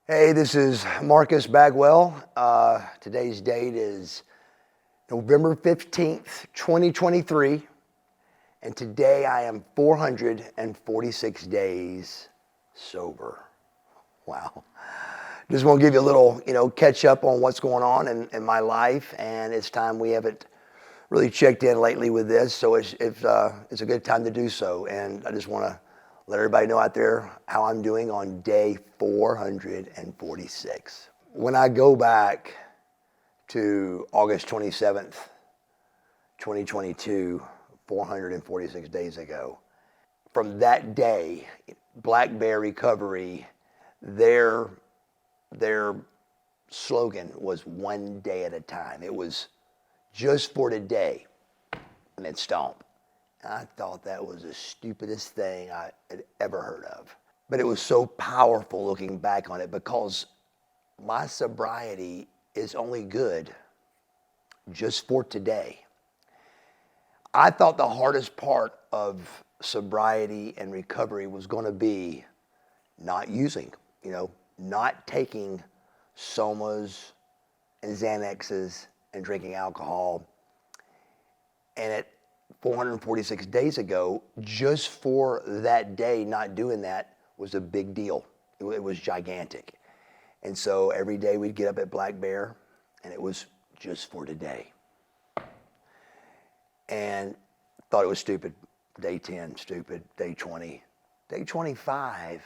Hey, this is Marcus Bagwell. Today's date is November 15th, 2023, and today I am 446 days sober. Wow. Just want to give you a little, catch up on what's going on in my life, and it's time we haven't really checked in lately with this, so it's a good time to do so, and I just want to let everybody know out there how I'm doing on day 446. When I go back to August 27th, 2022, 446 days ago, from that day, Black Bear Recovery, their slogan was one day at a time. It was just for today, and then stomp. I thought that was the stupidest thing I had ever heard of. But it was so powerful looking back on it because my sobriety is only good just for today. I thought the hardest part of sobriety and recovery was going to be not using, not taking somas and Xanaxes and drinking alcohol. And at 446 days ago, just for that day not doing that was a big deal. It was gigantic. And so every day we'd get up at Black Bear and it was just for today. And thought it was stupid. Day 10, stupid. Day 20. Day 25,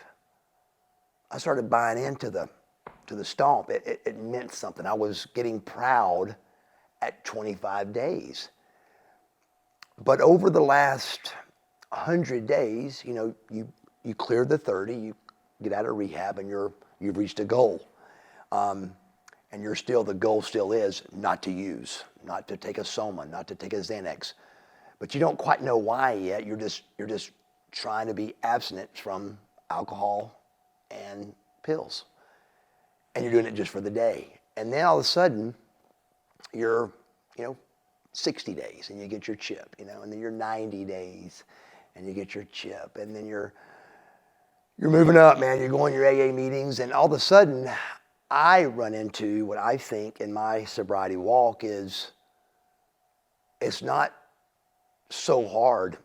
I started buying into the stomp. It meant something. I was getting proud at 25 days. But over the last 100 days, you clear the 30, you get out of rehab, and you've reached a goal. And the goal still is not to use, not to take a soma, not to take a Xanax. But you don't quite know why yet. You're just trying to be abstinent from alcohol and pills. And you're doing it just for the day. And then all of a sudden, you're, 60 days and you get your chip, and then you're 90 days and you get your chip, and then you're moving up, man. You're going to your AA meetings, and all of a sudden I run into what I think in my sobriety walk is it's not so hard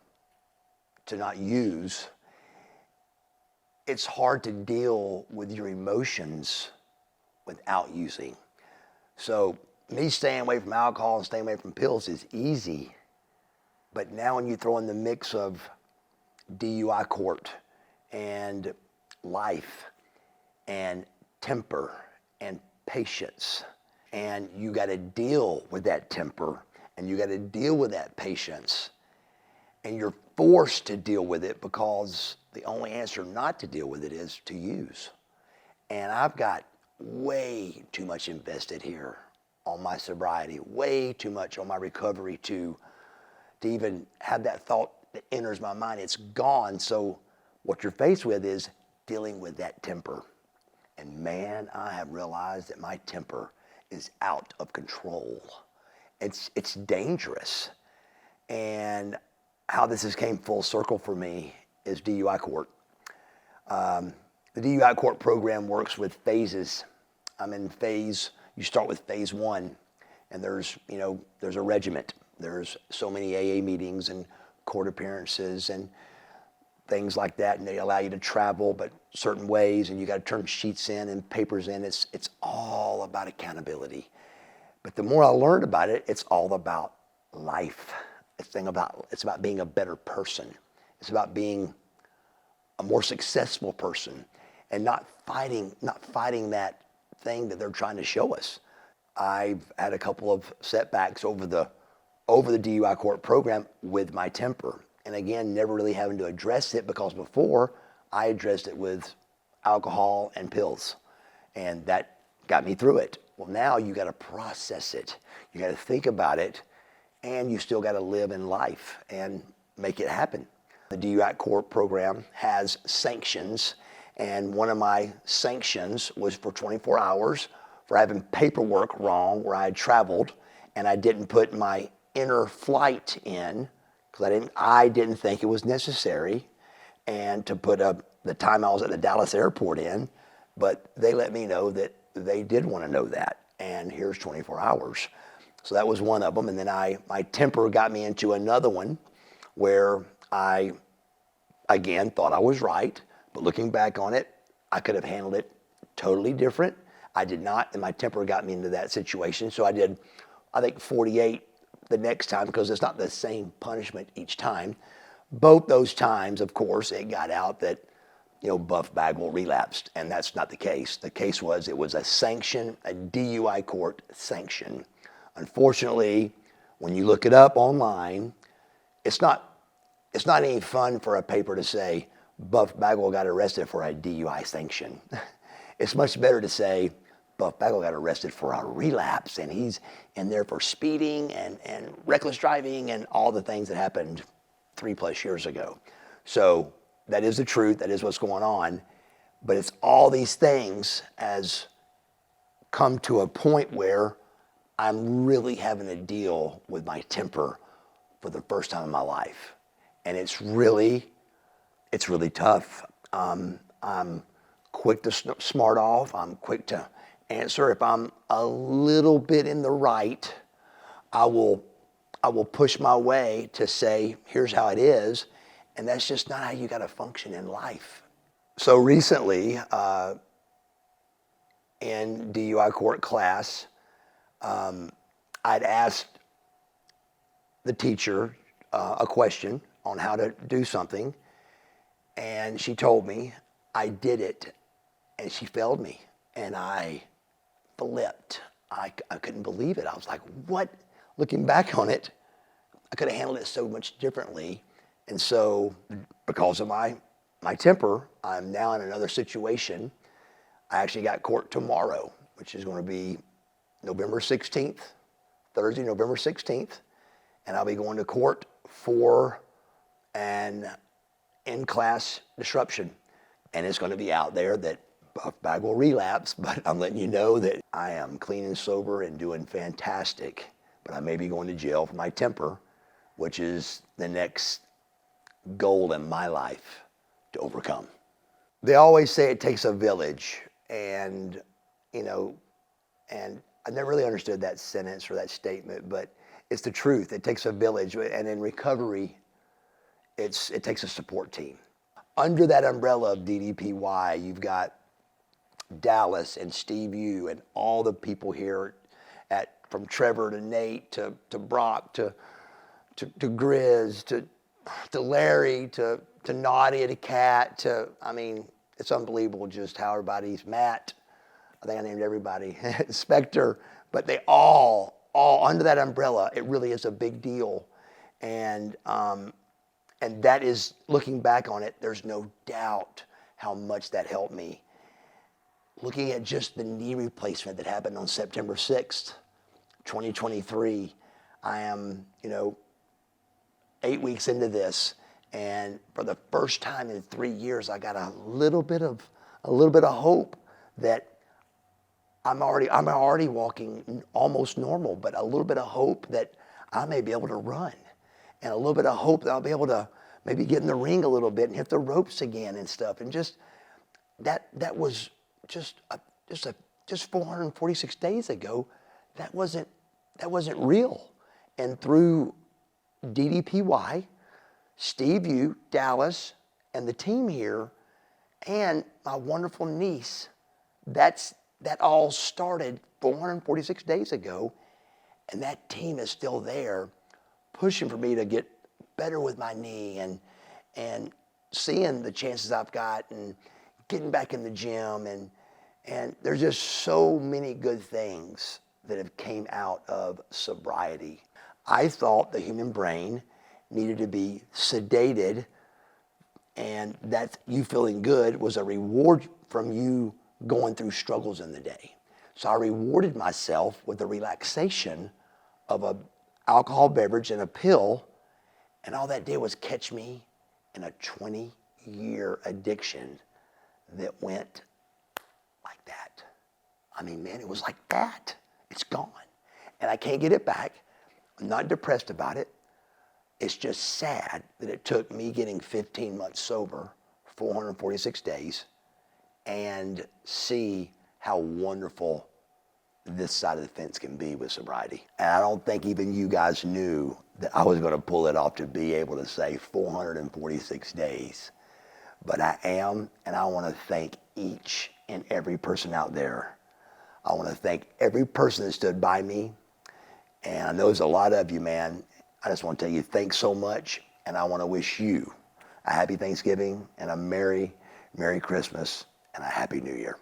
to not use. It's hard to deal with your emotions without using. So me staying away from alcohol and staying away from pills is easy. But now when you throw in the mix of DUI court and life and temper and patience, and you got to deal with that temper and you got to deal with that patience, and you're forced to deal with it because the only answer not to deal with it is to use. And I've got way too much invested here on my sobriety, way too much on my recovery to even have that thought that enters my mind. It's gone. So what you're faced with is dealing with that temper. And man, I have realized that my temper is out of control. It's dangerous. And how this has came full circle for me is DUI court. The DUI court program works with phases. I'm in you start with phase 1, and there's a regiment. There's so many AA meetings and court appearances and things like that, and they allow you to travel, but certain ways, and you got to turn sheets in and papers in. It's all about accountability. But the more I learned about it, it's all about life. It's about being a better person. It's about being a more successful person, and not fighting that thing that they're trying to show us. I've had a couple of setbacks over the DUI court program with my temper. And again, never really having to address it, because before I addressed it with alcohol and pills, and that got me through it. Well, now you got to process it. You got to think about it, and you still got to live in life and make it happen. The DUI court program has sanctions, and one of my sanctions was for 24 hours for having paperwork wrong where I had traveled and I didn't put my inner flight in because I didn't think it was necessary, and to put the time I was at the Dallas airport in, But they let me know that they did want to know that, and here's 24 hours. So that was one of them. And then my temper got me into another one where I, again, thought I was right. But looking back on it, I could have handled it totally different. I did not, and my temper got me into that situation. So I did, I think, 48 the next time, because it's not the same punishment each time. Both those times, of course, it got out that, Buff Bagwell relapsed, and that's not the case. The case was, it was a sanction, a DUI court sanction. Unfortunately, when you look it up online, it's not any fun for a paper to say Buff Bagwell got arrested for a DUI sanction. It's much better to say Buff Bagwell got arrested for a relapse, and he's in there for speeding and reckless driving and all the things that happened 3+ years ago. So that is the truth. That is what's going on. But it's all these things has come to a point where I'm really having to deal with my temper for the first time in my life. And it's really tough. I'm quick to smart off. I'm quick to answer. If I'm a little bit in the right, I will push my way to say, here's how it is. And that's just not how you got to function in life. So recently, in DUI court class, I'd asked the teacher a question on how to do something, and she told me I did it, and she failed me, and I flipped. I couldn't believe it. I was like, what? Looking back on it, I could have handled it so much differently. And so because of my temper, I'm now in another situation. I actually got court tomorrow, which is going to be November 16th, Thursday, November 16th. And I'll be going to court for an in-class disruption. And it's going to be out there that Buff Bagwell relapse, but I'm letting you know that I am clean and sober and doing fantastic. But I may be going to jail for my temper, which is the next goal in my life to overcome. They always say it takes a village, and and I never really understood that sentence or that statement, but it's the truth. It takes a village, and in recovery, it takes a support team. Under that umbrella of DDPY, you've got Dallas and Steve Yu and all the people here from Trevor to Nate to Brock to Grizz to Larry to Nadia to Kat it's unbelievable just how everybody's Matt. I think I named everybody. Spectre, but they all under that umbrella. It really is a big deal, and that is, looking back on it, there's no doubt how much that helped me. Looking at just the knee replacement that happened on September 6th, 2023, I am 8 weeks into this, and for the first time in 3 years, I got a little bit of hope that I'm already walking almost normal, but a little bit of hope that I may be able to run, and a little bit of hope that I'll be able to maybe get in the ring a little bit and hit the ropes again and stuff. And just that was just 446 days ago. That wasn't real. And through DDPY, Steve Yu, Dallas, and the team here, and my wonderful niece, that all started 446 days ago, and that team is still there pushing for me to get better with my knee and seeing the chances I've got and getting back in the gym, and there's just so many good things that have came out of sobriety. I thought the human brain needed to be sedated, and that you feeling good was a reward from you going through struggles in the day. So I rewarded myself with the relaxation of an alcohol beverage and a pill, and all that did was catch me in a 20-year addiction that went like that. It was like that. It's gone. And I can't get it back. I'm not depressed about it. It's just sad that it took me getting 15 months sober, 446 days, and see how wonderful this side of the fence can be with sobriety. And I don't think even you guys knew that I was going to pull it off to be able to say 446 days. But I am, and I want to thank each and every person out there. I want to thank every person that stood by me. And I know there's a lot of you, man. I just want to tell you thanks so much. And I want to wish you a happy Thanksgiving and a Merry Christmas and a Happy New Year.